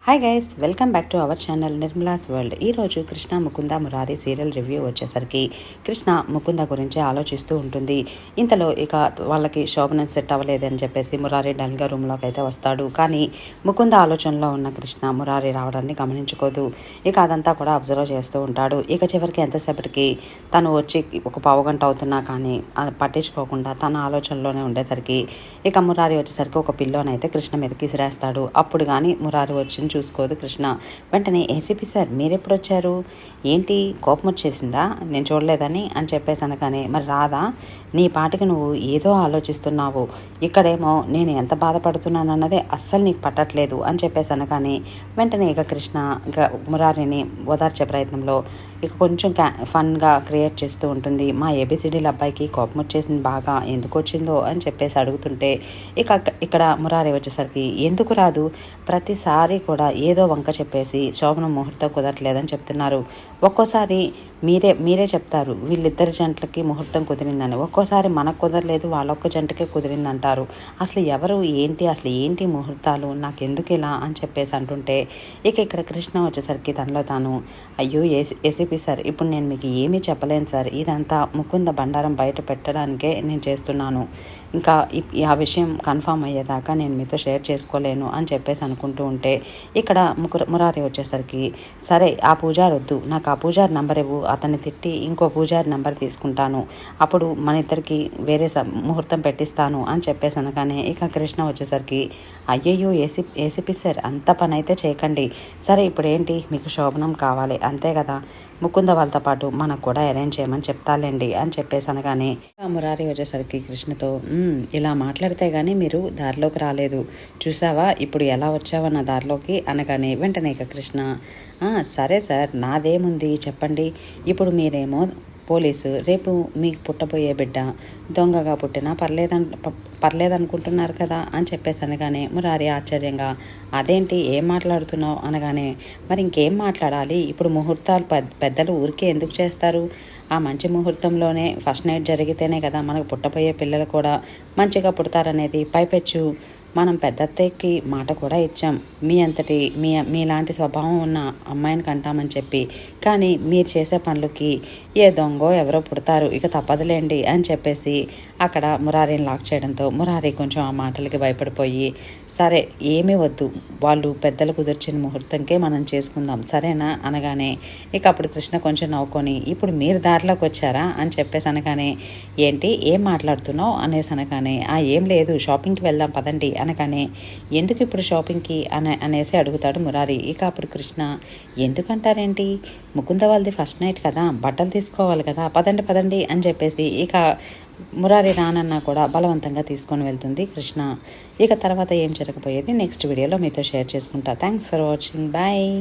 Hi guys, welcome back to our channel Nirmala's world. ఈరోజు Krishna Mukunda Murari serial review వచ్చేసరికి కృష్ణ ముకుంద గురించి ఆలోచిస్తూ ఉంటుంది. ఇంతలో ఇక వాళ్ళకి శోభనం సెట్ అవ్వలేదని చెప్పేసి మురారి డల్గా రూమ్లోకి అయితే వస్తాడు. కానీ ముకుంద ఆలోచనలో ఉన్న కృష్ణ మురారి రావడాన్ని గమనించుకోదు. ఇక అదంతా కూడా అబ్జర్వ్ చేస్తూ ఉంటాడు. ఇక చివరికి ఎంతసేపటికి తను వచ్చి ఒక పావుగంట అవుతున్నా కానీ పట్టించుకోకుండా తన ఆలోచనలోనే ఉండేసరికి ఇక మురారి వచ్చేసరికి ఒక పిల్లోనైతే కృష్ణ మీదకి విసిరేస్తాడు. అప్పుడు కానీ మురారి వచ్చి చూసుకోదు కృష్ణ. వెంటనే ఏసీపీ సార్ మీరెప్పుడు వచ్చారు, ఏంటి కోపం వచ్చేసిందా, నేను చూడలేదని అని చెప్పేసి అనగానే, మరి రాదా, నీ పాటికి నువ్వు ఏదో ఆలోచిస్తున్నావు, ఇక్కడేమో నేను ఎంత బాధపడుతున్నాను అన్నదే అస్సలు నీకు పట్టట్లేదు అని చెప్పేసి అనగానే వెంటనే ఇక కృష్ణ ఇక మురారిని ఓదార్చే ప్రయత్నంలో ఇక కొంచెం ఫన్గా క్రియేట్ చేస్తూ ఉంటుంది. మా ఏబిసిడీల అబ్బాయికి కోపం వచ్చేసింది, బాగా ఎందుకు వచ్చిందో అని చెప్పేసి అడుగుతుంటే ఇక్కడ మురారి వచ్చేసరికి ఎందుకు రాదు, ప్రతిసారి కూడా ఏదో వంక చెప్పేసి శోభనం ముహూర్తం కుదరట్లేదని చెప్తున్నారు. ఒక్కోసారి మీరే చెప్తారు వీళ్ళిద్దరి జంటలకి ముహూర్తం కుదిరిందని, ఒక్కోసారి మనకు కుదరలేదు వాళ్ళొక్క జంటకే కుదిరిందంటారు. అసలు ఎవరు ఏంటి ముహూర్తాలు, నాకు ఎందుకు ఇలా అని చెప్పేసి అంటుంటే ఇక్కడ కృష్ణ వచ్చేసరికి తనలో తాను, అయ్యో ఏసీపీ సార్, ఇప్పుడు నేను మీకు ఏమీ చెప్పలేను సార్, ఇదంతా ముకుంద బండారం బయట పెట్టడానికే నేను చేస్తున్నాను, ఇంకా ఆ విషయం కన్ఫామ్ అయ్యేదాకా నేను మీతో షేర్ చేసుకోలేను అని చెప్పేసి అనుకుంటూ ఉంటే ఇక్కడ మురారి వచ్చేసరికి, సరే ఆ పూజారి వద్దు, నాకు ఆ పూజారి నంబర్ ఇవ్వు, అతన్ని తిట్టి ఇంకో పూజారి నెంబర్ తీసుకుంటాను, అప్పుడు మన ఇద్దరికి వేరే ముహూర్తం పెట్టిస్తాను అని చెప్పేసి అనగానే ఇక కృష్ణ వచ్చేసరికి, అయ్యయ్యో ఏసీపీ సార్, అంత పని అయితే చేయకండి, సరే ఇప్పుడు ఏంటి మీకు శోభనం కావాలి అంతే కదా, ముకుంద వాళ్ళతో పాటు మనకు కూడా అరేంజ్ చేయమని చెప్తాలేండి అని చెప్పేసి అనగానే మురారి వచ్చేసరికి కృష్ణతో, ఇలా మాట్లాడితే కానీ మీరు దారిలోకి రాలేదు, చూసావా ఇప్పుడు ఎలా వచ్చావన్న దారిలోకి అనగానే వెంటనే ఇక కృష్ణ, సరే సార్ నాదేముంది చెప్పండి, ఇప్పుడు మీరేమో పోలీసు, రేపు మీకు పుట్టబోయే బిడ్డ దొంగగా పుట్టినా పర్లేదనుకుంటున్నారు కదా అని చెప్పేసి అనగానే మురారి ఆశ్చర్యంగా, అదేంటి ఏం మాట్లాడుతున్నావు అనగానే, మరి ఇంకేం మాట్లాడాలి, ఇప్పుడు ముహూర్తాలు పెద్దలు ఊరికే ఎందుకు చేస్తారు, ఆ మంచి ముహూర్తంలోనే ఫస్ట్ నైట్ జరిగితేనే కదా మనకు పుట్టబోయే పిల్లలు కూడా మంచిగా పుడతారనేది, పైపెచ్చు మనం పెద్దత్తయ్యకి మాట కూడా ఇచ్చాం, మీలాంటి స్వభావం ఉన్న అమ్మాయిని కంటామని చెప్పి, కానీ మీరు చేసే పనులకి ఏ దొంగో ఎవరో పుడతారు, ఇక తప్పదులేండి అని చెప్పేసి అక్కడ మురారిని లాక్ చేయడంతో మురారి కొంచెం ఆ మాటలకి భయపడిపోయి, సరే ఏమీ వద్దు, వాళ్ళు పెద్దలు కుదిర్చిన ముహూర్తంకే మనం చేసుకుందాం సరేనా అనగానే ఇక అప్పుడు కృష్ణ కొంచెం నవ్వుకొని, ఇప్పుడు మీరు దారిలోకి వచ్చారా అని చెప్పేసి అనగానే, ఏంటి ఏం మాట్లాడుతున్నావు అనేసి అనగానే, ఏం లేదు షాపింగ్కి వెళ్దాం పదండి అనగానే, ఎందుకు ఇప్పుడు షాపింగ్కి అనేసి అడుగుతాడు మురారి. ఇక అప్పుడు కృష్ణ, ఎందుకంటారేంటి, ముకుంద వాళ్ళది ఫస్ట్ నైట్ కదా, బట్టలు తీసుకోవాలి కదా, పదండి అని చెప్పేసి ఇక మురారి రానన్నా కూడా బలవంతంగా తీసుకొని వెళ్తుంది కృష్ణ. ఇక తర్వాత ఏం జరగబోయేది నెక్స్ట్ వీడియోలో మీతో షేర్ చేసుకుంటా. Thanks for watching, bye.